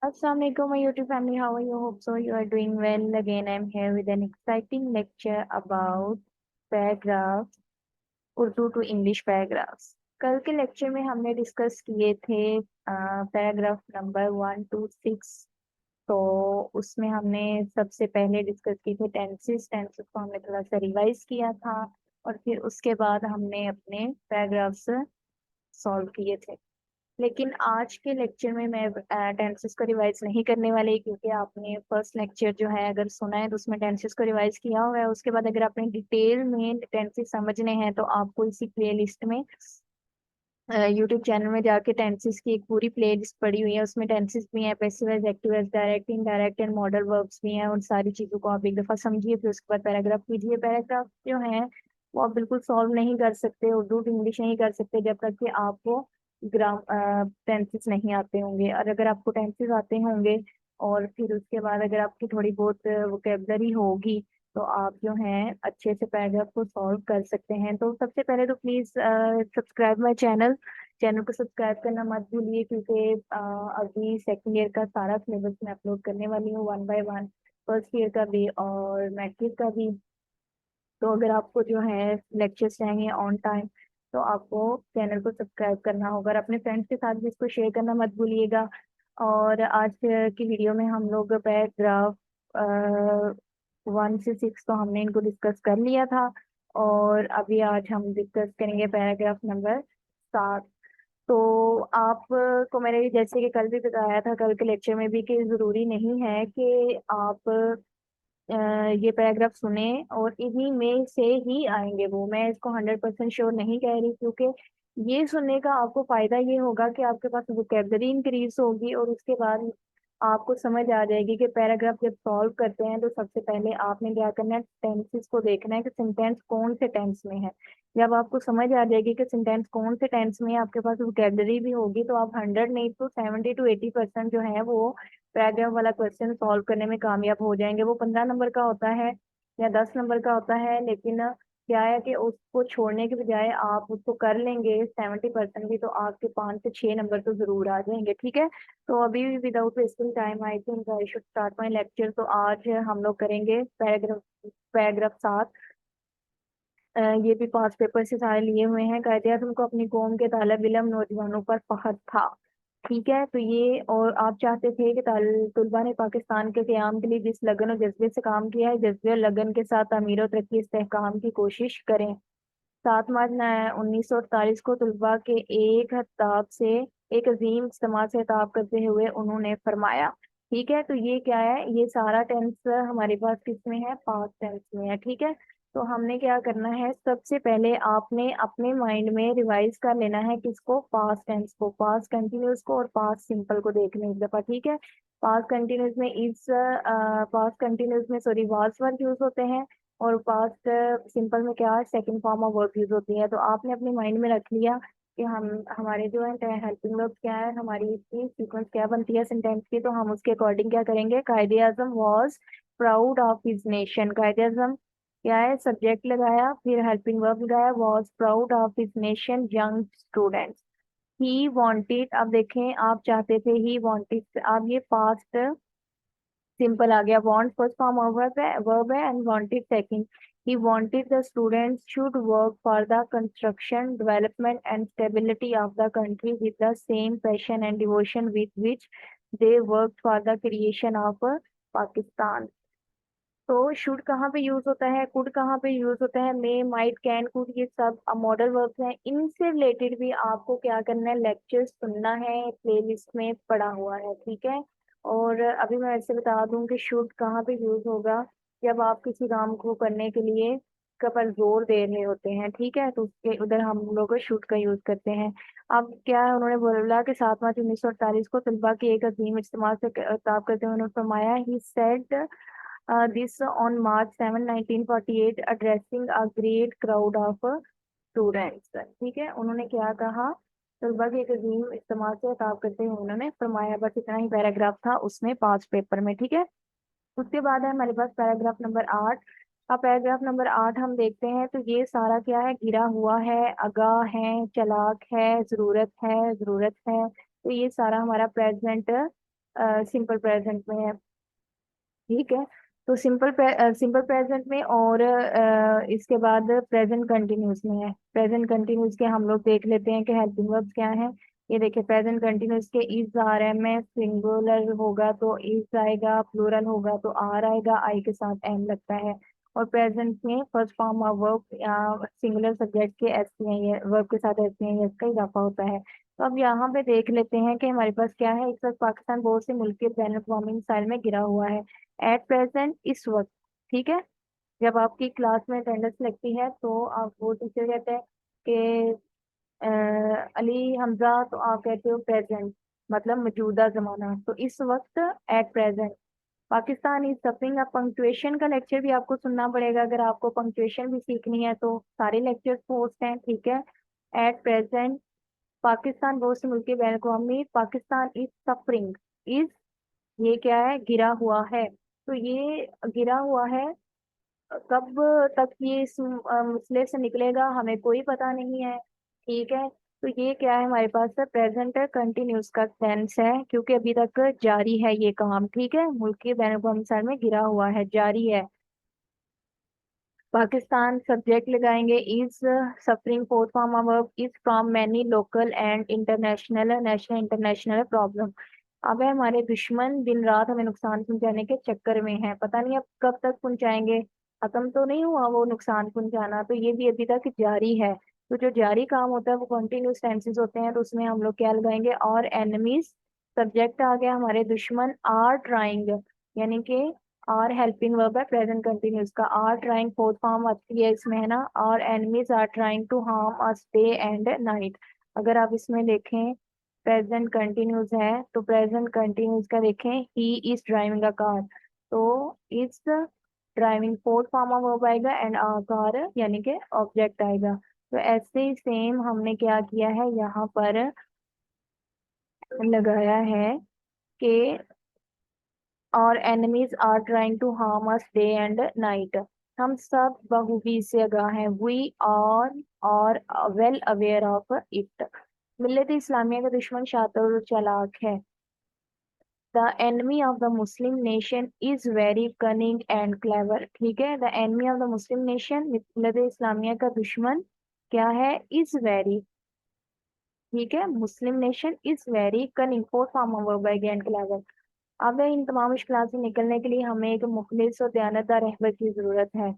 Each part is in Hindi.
Assalamualaikum, my YouTube family. How are you? Hope so. You are doing well. Again, I'm here with an exciting lecture about paragraphs, Urdu to English paragraphs. कल के लेक्चर में हमने डिस्कस किए थे पैराग्राफ नंबर 1 to 6। तो उसमें हमने सबसे पहले डिस्कस किए थे टेंसेस। टेंसेस को हमने थोड़ा सा रिवाइज किया था और फिर उसके बाद हमने अपने पैराग्राफ्स सॉल्व किए थे। लेकिन आज के लेक्चर में मैं टेंसेस को रिवाइज नहीं करने वाली, क्योंकि आपने फर्स्ट लेक्चर जो है अगर सुना है तो उसमें टेंसेस को रिवाइज किया हुआ है। उसके बाद अगर आपने डिटेल में टेंसेस समझने हैं तो आपको इसी प्ले लिस्ट में यूट्यूब चैनल में जाके टेंसेस की एक पूरी प्ले लिस्ट पड़ी हुई है। उसमें टेंसेस भी हैं, passive voice, active voice, direct, indirect and modal verbs भी हैं। उन सारी चीजों को आप एक दफा समझिए, फिर उसके बाद पैराग्राफ कीजिए। पैराग्राफ जो है वो आप बिल्कुल सॉल्व नहीं कर सकते, उर्दू टू इंग्लिश नहीं कर सकते जब तक कि आपको ग्राम टेंसेस नहीं आते होंगे। और अगर आपको टेंसेस आते होंगे और फिर उसके बाद अगर आपकी थोड़ी बहुत वोकेबलरी होगी तो आप जो हैं अच्छे से पैराग्राफ को सॉल्व कर सकते हैं। तो सबसे पहले तो please subscribe my channel. Channel को सब्सक्राइब करना मत भूलिए, क्योंकि अभी सेकंड ईयर का सारा सिलेबस मैं अपलोड करने वाली हूँ 1 by 1, फर्स्ट ईयर का भी और मैट्रिक का भी। तो अगर आपको जो है लेक्चर्स चाहिए ऑन टाइम तो आपको चैनल को सब्सक्राइब करना होगा और अपने फ्रेंड्स के साथ भी इसको शेयर करना मत भूलिएगा। और आज की वीडियो में हम लोग पैराग्राफ 1 से 6 तो हमने इनको डिस्कस कर लिया था, और अभी आज हम डिस्कस करेंगे पैराग्राफ नंबर 7। तो आप को मैंने जैसे कि कल भी बताया था, कल के लेक्चर में भी, कि ज़रूरी नहीं है कि आप अ, ये पैराग्राफ सुने और इन्हीं में से ही आएंगे वो। मैं इसको 100% श्योर नहीं कह रही, क्योंकि ये सुनने का आपको फायदा ये होगा कि आपके पास वोकेबलरी इंक्रीज होगी और उसके बाद आपको समझ आ जाएगी कि पैराग्राफ जब सॉल्व करते हैं तो सबसे पहले आपने क्या करना है, टेंसेस को देखना है कि सेंटेंस कौन से टेंस में है। जब आपको समझ आ जाएगी कि सेंटेंस कौन से टेंस में है, आपके पास वोकेबलरी भी होगी, तो आप 100 नहीं तो 70 to 80% जो है वो पैराग्राफ वाला क्वेश्चन सॉल्व करने में कामयाब हो जाएंगे। वो 15 नंबर का होता है या 10 नंबर का होता है, लेकिन क्या है कि उसको छोड़ने के बजाय आप उसको कर लेंगे 70% भी, तो आपके 5 से 6 नंबर तो जरूर आ जाएंगे। ठीक है, तो अभी without wasting time I think I should start my lecture. तो आज हम लोग करेंगे पैराग्राफ पैराग्राफ 7। ये भी 5 पेपर से सारे लिए हुए हैं। कायदे तुमको अपनी कौम के तालब इलम नौजवानों पर फख्र था। ठीक है, तो ये और आप चाहते थे कि तुलबा ने पाकिस्तान के क़याम के लिए जिस लगन और जज्बे से काम किया है, जज्बे और लगन के साथ अमीर और तरक्की इस्तेहकाम की कोशिश करें। 7 मार्च 1948 को तुलबा के एक खिताब से एक अजीम इज्तिमा से खिताब करते हुए उन्होंने फरमाया। ठीक है, तो ये क्या है, ये सारा टेंस हमारे पास किस में है, पास्ट टेंस में है। ठीक है, तो हमने क्या करना है, सबसे पहले आपने अपने माइंड में रिवाइज कर लेना है किसको, पास्ट टेंस को, पास्ट कंटिन्यूस को और पास्ट सिंपल को देखने एक दफा। ठीक है, पास्ट कंटिन्यूस में इस पास्ट कंटिन्यूस में सॉरी वाज वर्ब यूज होते हैं, और पास्ट सिंपल में क्या second form of verb use होती है। तो आपने अपने माइंड में रख लिया कि हम हमारे जो है हेल्पिंग वर्ब क्या है, हमारी इसकी सीक्वेंस क्या बनती है सेंटेंस की, तो हम उसके अकॉर्डिंग क्या करेंगे। Quaid e Azam was proud of his nation. Quaid e Azam क्या है, सब्जेक्ट लगाया, फिर हेल्पिंग वर्ब लगाया, was proud of his nation young students. He wanted, अब देखें आप चाहते थे, ही वांटेड, अब ये पास्ट सिंपल आ गया। Want first form of verb है and wanted second. He wanted the students should work for the construction development and stability of the country with the same passion and devotion with which they work for the creation of Pakistan. तो शुड कहाँ पे यूज होता है, कुड कहाँ पे यूज होता है, मे, माइट, कैन, कुड, ये सब मॉडल वर्ब्स हैं। इनसे रिलेटेड भी आपको क्या करना है, लेक्चर सुनना है, प्लेलिस्ट में पड़ा हुआ है। ठीक है, और अभी मैं ऐसे बता दूं कि शुड कहाँ पे यूज होगा, जब आप किसी काम को करने के लिए का पर जोर दे रहे होते हैं। ठीक है, तो उसके उधर हम लोग शुड का यूज करते हैं। अब क्या है, उन्होंने बोला कि 7 मार्च 1948 को तलबा के एक अजीम इज्तिमा से खिताब करते हुए उन्होंने फरमाया, he said this on March 7, 1948, addressing a great crowd of students। ठीक है, उन्होंने क्या कहा, तलबा के एक अजीम इज्तिमा से खिताब करते हुए उन्होंने फरमाया। बस इतना ही पैराग्राफ था उसमें 5 पेपर में। ठीक है, उसके बाद है हमारे पास पैराग्राफ नंबर 8। अब पैराग्राफ नंबर 8 हम देखते हैं, तो ये सारा क्या है, घिरा हुआ है, आगाह है, चालाक है, जरूरत है, जरूरत है। तो ये सारा हमारा प्रेजेंट सिंपल प्रेजेंट में है। ठीक है, तो सिंपल प्रेजेंट में और इसके बाद प्रेजेंट कंटिन्यूस में है। प्रेजेंट कंटिन्यूस के हम लोग देख लेते हैं कि हेल्पिंग वर्ब्स क्या है। ये देखिए, प्रेजेंट कंटिन्यूस के इज आ रहा है, में सिंगुलर होगा तो इज आएगा, प्लूरल होगा तो आर आएगा, आई के साथ एम लगता है। और प्रेजेंट में फर्स्ट फॉर्म ऑफ वर्ब या सिंगुलर सब्जेक्ट के एस सी आई वर्ब के साथ एस सी आई एस का इजाफा होता है। तो अब यहाँ पे देख लेते हैं कि हमारे पास क्या है। एक साथ पाकिस्तान बहुत से मुल्क के बैन अवी मिसाइल में गिरा हुआ है एट प्रेजेंट, इस वक्त। ठीक है, जब आपकी क्लास में अटेंडेंस लगती है तो आप वो टीचर कहते हैं कि अली हमजा, तो आप कहते हो प्रेजेंट, मतलब मौजूदा जमाना। तो इस वक्त at present Pakistan is suffering. अब पंक्चुएशन का लेक्चर भी आपको सुनना पड़ेगा, अगर आपको पंक्चुएशन भी सीखनी है तो सारे लेक्चर्स पोस्ट हैं। ठीक है, एट प्रेजेंट पाकिस्तान बहुत से मुल्क के बैन अवी, पाकिस्तान इज सफरिंग। इज, ये क्या है, गिरा हुआ है। तो ये गिरा हुआ है, कब तक ये इस मसले से निकलेगा हमें कोई पता नहीं है। ठीक है, तो ये क्या है हमारे पास है, प्रेजेंट कंटिन्यूस का टेंस है, क्योंकि अभी तक जारी है ये काम। ठीक है, मुल्क के बैन अवी में गिरा हुआ है, जारी है। पाकिस्तान सब्जेक्ट लगाएंगे is, suffering fourth form of verb is from many local and international, national international problem. अब है हमारे दुश्मन दिन रात हमें नुकसान पहुंचाने के चक्कर में है, पता नहीं अब कब तक पहुंचाएंगे, खत्म तो नहीं हुआ वो नुकसान पहुंचाना, तो ये भी अभी तक जारी है। तो जो जारी काम होता है वो कंटिन्यूस टेंसेस होते हैं, तो उसमें हम लोग क्या लगाएंगे, और एनिमीज। सब्जेक्ट आ गया हमारे दुश्मन, आर ट्राइंग, यानी कि आर हेल्पिंग वर्ब है प्रेजेंट कंटिन्यूस का, आर ट्राइंग फोर्थ फॉर्म आती है इसमें, है ना। और enemies are trying to harm us day and night. अगर आप इसमें देखें प्रेजेंट कंटिन्यूस है, तो प्रेजेंट कंटिन्यूस का देखें, he is driving a car, तो is driving fourth form of verb आएगा एंड अ कार यानी कि ऑब्जेक्ट आएगा। तो ऐसे ही सेम हमने क्या किया है यहाँ पर लगाया है कि और enemies are trying to harm us day and night. हम सब बखूबी से आगाह हैं, we are all well aware of it. मिल्लत इस्लामिया का दुश्मन शातिर और चालाक है। The enemy of the Muslim nation is very cunning and clever. ठीक है, the enemy of the Muslim nation, मिल्लत इस्लामिया का दुश्मन क्या है, इज वेरी। ठीक है, Muslim nation is very cunning, fourth form of verb है एंड क्लेवर। अब इन तमाम मुश्किलात से निकलने के लिए हमें एक मुखलिस और दयानतदार रहबर की जरूरत है।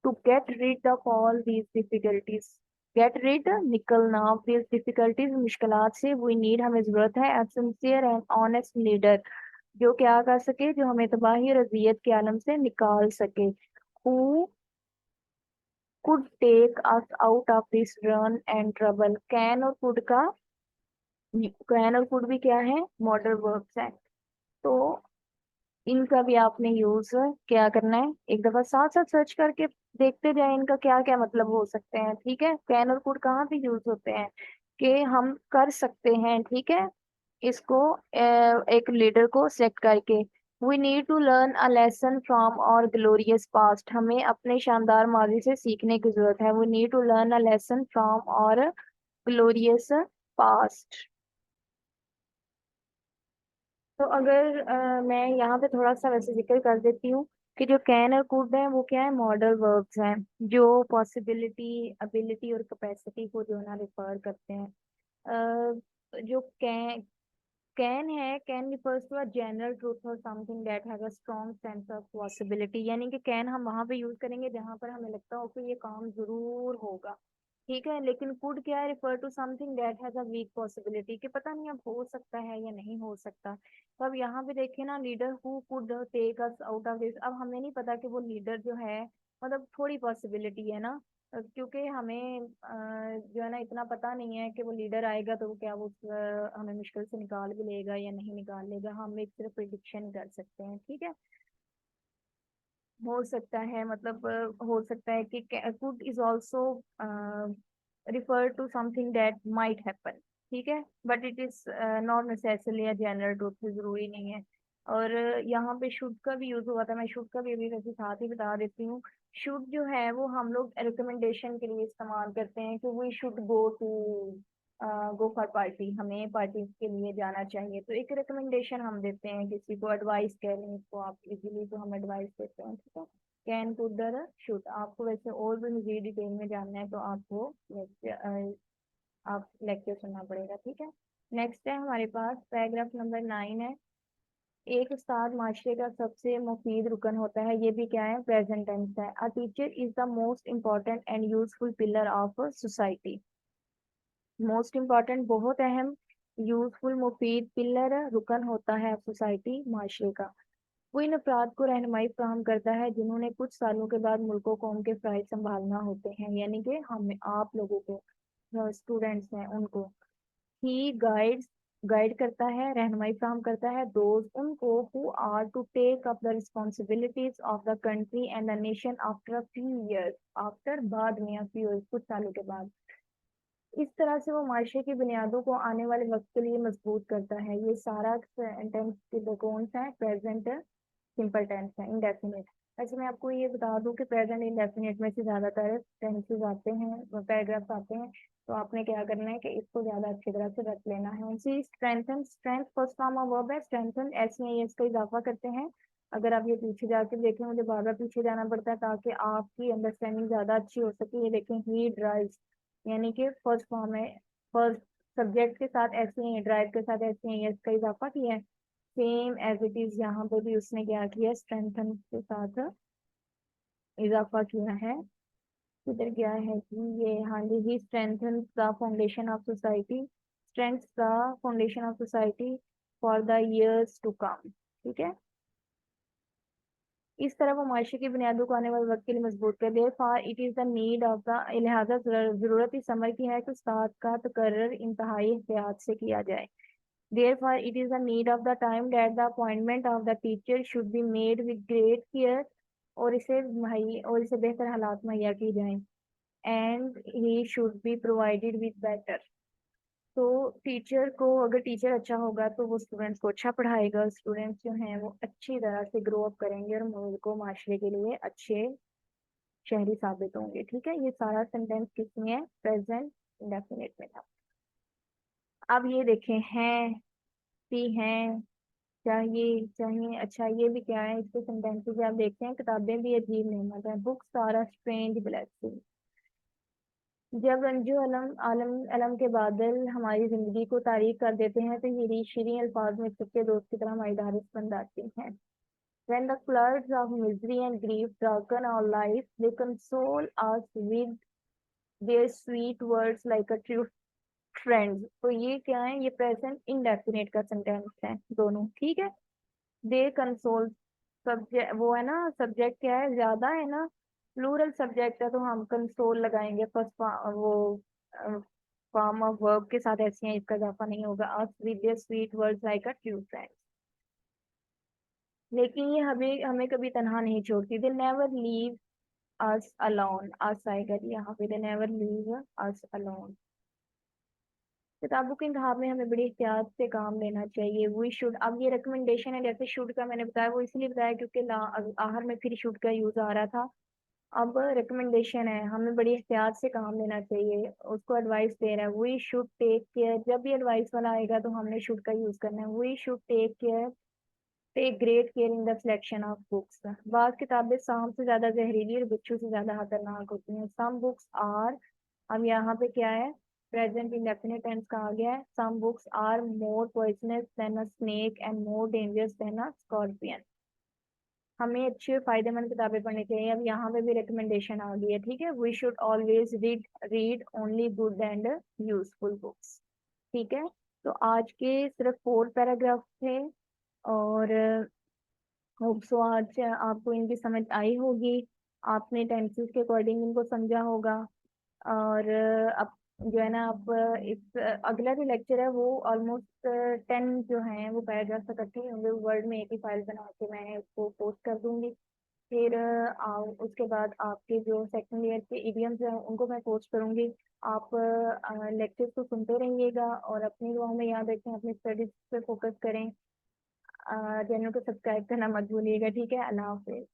To get rid of all these difficulties, get rid निकलना, ऑफ दीज डिफिकल्टीज मुश्किलात से, वी नीड हमें जरूरत है, a sincere and honest leader, जो क्या कर सके, जो हमें तबाही और अजियत के आलम से निकाल सके। Who could take us out of this run and trouble. Can और कुड का, कैन और कुड भी क्या है, मॉडल वर्ब्स है। तो इनका भी आपने यूज क्या करना है, एक दफा साथ साथ सर्च करके देखते जाए इनका क्या क्या मतलब हो सकते हैं। ठीक है, कैन और कुड कहाँ पे यूज होते हैं, कि हम कर सकते हैं। ठीक है, इसको एक लीडर को सेलेक्ट करके, we need to learn a lesson from our glorious past, हमें अपने शानदार माजी से सीखने की जरूरत है। We need to learn a lesson from our glorious past. तो अगर मैं यहाँ पे थोड़ा सा वैसे जिक्र कर देती हूँ कि जो कैन और कुड है वो क्या है, मॉडल वर्ब्स हैं, जो पॉसिबिलिटी, एबिलिटी और कैपेसिटी को जो है ना रिफर करते हैं। जो कैन है, can refers to a general truth और something that has a strong sense of possibility, यानी कि कैन हम वहां पे यूज करेंगे जहां पर हमें लगता हो कि ये काम जरूर होगा। ठीक है, लेकिन कुड क्या है, refer to something that has a weak possibility, कि पता नहीं अब हो सकता है या नहीं हो सकता। तो अब यहाँ पे देखिए ना, leader who could take us out of this, अब हमें नहीं पता कि वो लीडर जो है, मतलब थोड़ी पॉसिबिलिटी है ना, क्योंकि हमें जो है ना इतना पता नहीं है कि वो लीडर आएगा तो वो क्या वो हमें मुश्किल से निकाल भी लेगा या नहीं निकाल लेगा, हम एक सिर्फ प्रिडिक्शन कर सकते हैं। ठीक है, हो सकता है, मतलब हो सकता है कि could is also refer to something that might happen. ठीक है, but it is not necessarily a general truth, जरूरी नहीं है। और यहाँ पे शुड का भी यूज हुआ था, मैं शुड का भी अभी वैसे साथ ही बता देती हूँ। शुड जो है वो हम लोग रिकमेंडेशन के लिए इस्तेमाल करते हैं कि we should go to, go for party, हमें पार्टी के लिए जाना चाहिए। तो एक रिकमेंडेशन हम देते हैं, किसी को एडवाइस कह रहे हैं इसको आप इजीली, तो हम एडवाइस देते हैं, ठीक है। कैन कुड दर शुड, आपको वैसे और भी मुझे डिटेल में जानना है तो आपको आप लेक्चर सुनना पड़ेगा, ठीक है। नेक्स्ट है हमारे पास पैराग्राफ नंबर 9 है। एक उस्ताद माशरे का सबसे मुफीद रुकन होता है, ये भी क्या है, प्रेजेंट टेंस है। A teacher is the most important and useful pillar of society. Most important, बहुत अहम, यूजफुल मुफीद, पिलर रुकन होता है सोसाइटी माशरे का। वो इन अफराद को रहनुमाई फराहम करता है जिन्होंने कुछ सालों के बाद मुल्क कौम के फ़राइज़ संभालना होते हैं, यानी कि हम आप लोगों को, जो स्टूडेंट्स हैं उनको। ही गाइड्स, गाइड करता है, रहनुमाई फराहम करता है, दोज उनको, who are to take up the responsibilities of the country and the nation after a few years, after बाद में, फ्यू ईयर्स कुछ सालों के बाद। इस तरह से वो माशरे की बुनियादों को आने वाले वक्त के लिए मजबूत करता है। ये सारा सेंटेंस के कौन सा है, प्रेजेंट सिंपल टेंस है, इंडेफिनिट। वैसे मैं आपको ये बता दूं कि प्रेजेंट इंडेफिनिट में से ज्यादातर टेंसेस आते हैं, पैराग्राफ्स आते हैं, तो आपने क्या करना है कि इसको ज्यादा अच्छी तरह से रख लेना है। See strengthen, strength first form of verb है, स्ट्रेंथन एस में एस का इजाफा करते हैं। अगर आप ये पीछे जाके देखें, मुझे बार बार पीछे जाना पड़ता है ताकि आपकी अंडरस्टैंडिंग ज्यादा अच्छी हो सके। ये देखें, ही ड्राइव्स, यानी कि फर्स्ट फॉर्म है, फर्स्ट सब्जेक्ट के साथ ऐसे ही, ड्राइव के साथ ऐसे ही एस का इजाफा किया है। सेम एज इट इज यहाँ पे भी उसने क्या किया, स्ट्रेंथन के साथ इजाफा किया है। किधर गया है कि ये, हाँ जी, he strengthen the foundation of society, strength the foundation of society for the years to come, ठीक है। इस तरह वो माशरे की बुनियादों को आने वाले वक्त के लिए मजबूत कर दे। For it is the need of the, लिहाजा जरूरत इस अमर की है कि उस्ताद का तकर्रर इंतहाई एहतियात से किया जाए। Therefore, it is the need of the time that the appointment of the teacher should be made with great care, और इसे बेहतर हालात मुहैया की जाएं। And he should be provided with better, तो टीचर को, अगर टीचर अच्छा होगा तो वो स्टूडेंट्स को अच्छा पढ़ाएगा, स्टूडेंट्स जो हैं वो अच्छी तरह से ग्रो अप करेंगे और मुल्क को, माशरे के लिए अच्छे शहरी साबित होंगे, ठीक है। ये सारा सेंटेंस किसमें है, प्रेजेंट इंडेफिनिट में था। अब ये देखें, हैं, सी हैं, चाहिए, चाहिए, अच्छा ये भी क्या है, इसके सेंटेंसेस आप देखते हैं, किताबें भी अजीब नेमत है, books are a strange blessing. जब रंजो अलम आलम अलम के बादल हमारी जिंदगी को तारीक कर देते हैं तो ये शीरीं अल्फाज में सच्चे दोस्त की तरह हमारी दारिश बन जाती हैं। When the floods of misery and grief darken our life, they console us with their sweet words like a true friend। तो ये क्या है, ये प्रेजेंट इंडेफिनिट का सेंटेंस है दोनों, ठीक है। दे कंसोल, सब्जेक्ट वो है ना, सब्जेक्ट क्या है, ज्यादा है ना, प्लूरल सब्जेक्ट है, तो हम कंसोल लगाएंगे फर्स्ट, वो फॉर्म ऑफ वर्ब के साथ, ऐसे हैं, इसका इजाफा नहीं होगा। Us with their sweet words like a true friend. लेकिन ये हमें हमें कभी तनहा नहीं छोड़ती। They never leave us alone, us आएगा यहाँ पे, they never leave us alone. किताबों के इंतखाब में हमें बड़ी एहतियात से काम लेना चाहिए। वी शुड, अब ये रिकमेंडेशन है, जैसे शुड का मैंने बताया, वो इसलिए बताया क्योंकि आखिर में फिर शुड का यूज आ रहा था। अब रिकमेंडेशन है, हमें बड़ी एहतियात से काम लेना चाहिए, उसको एडवाइस दे रहा है। वी शुड टेक केयर, जब भी एडवाइस वाला आएगा तो हमने शुड का यूज करना है। We should take care, take great care in the selection of books. बाज़ किताबें सांप से ज्यादा जहरीली और बिच्छू से ज्यादा खतरनाक होती हैं। सम बुक्स आर, अब यहाँ पे क्या है, प्रेजेंट इंडेफिनिट टेंस का आ गया है। Some books are more poisonous than a snake and more dangerous than a scorpion. हमें अच्छी और फायदेमंद किताबें पढ़नी चाहिए। अब यहाँ पे भी रिकमेंडेशन आ गई है, ठीक है। We should always read only good and useful books, ठीक है। तो आज के सिर्फ 4 पैराग्राफ थे, और होप सो आज आपको इनकी समझ आई होगी, आपने टेंसेस के अकॉर्डिंग इनको समझा होगा। और अब जो है ना, आप इस अगला जो लेक्चर है वो ऑलमोस्ट 10 जो हैं वो पैराग्राफ इकट्ठे होंगे, वर्ड में एक ही फाइल बना के मैं उसको पोस्ट कर दूंगी। फिर उसके बाद आपके जो सेकंड ईयर के इडियम्स हैं उनको मैं पोस्ट करूंगी। आप लेक्चर्स को सुनते रहिएगा और अपनी दुआओं में याद रखें, अपनी स्टडीज पे फोकस करें। चैनल को सब्सक्राइब करना मत भूलिएगा, ठीक है। अल्लाह हाफिज।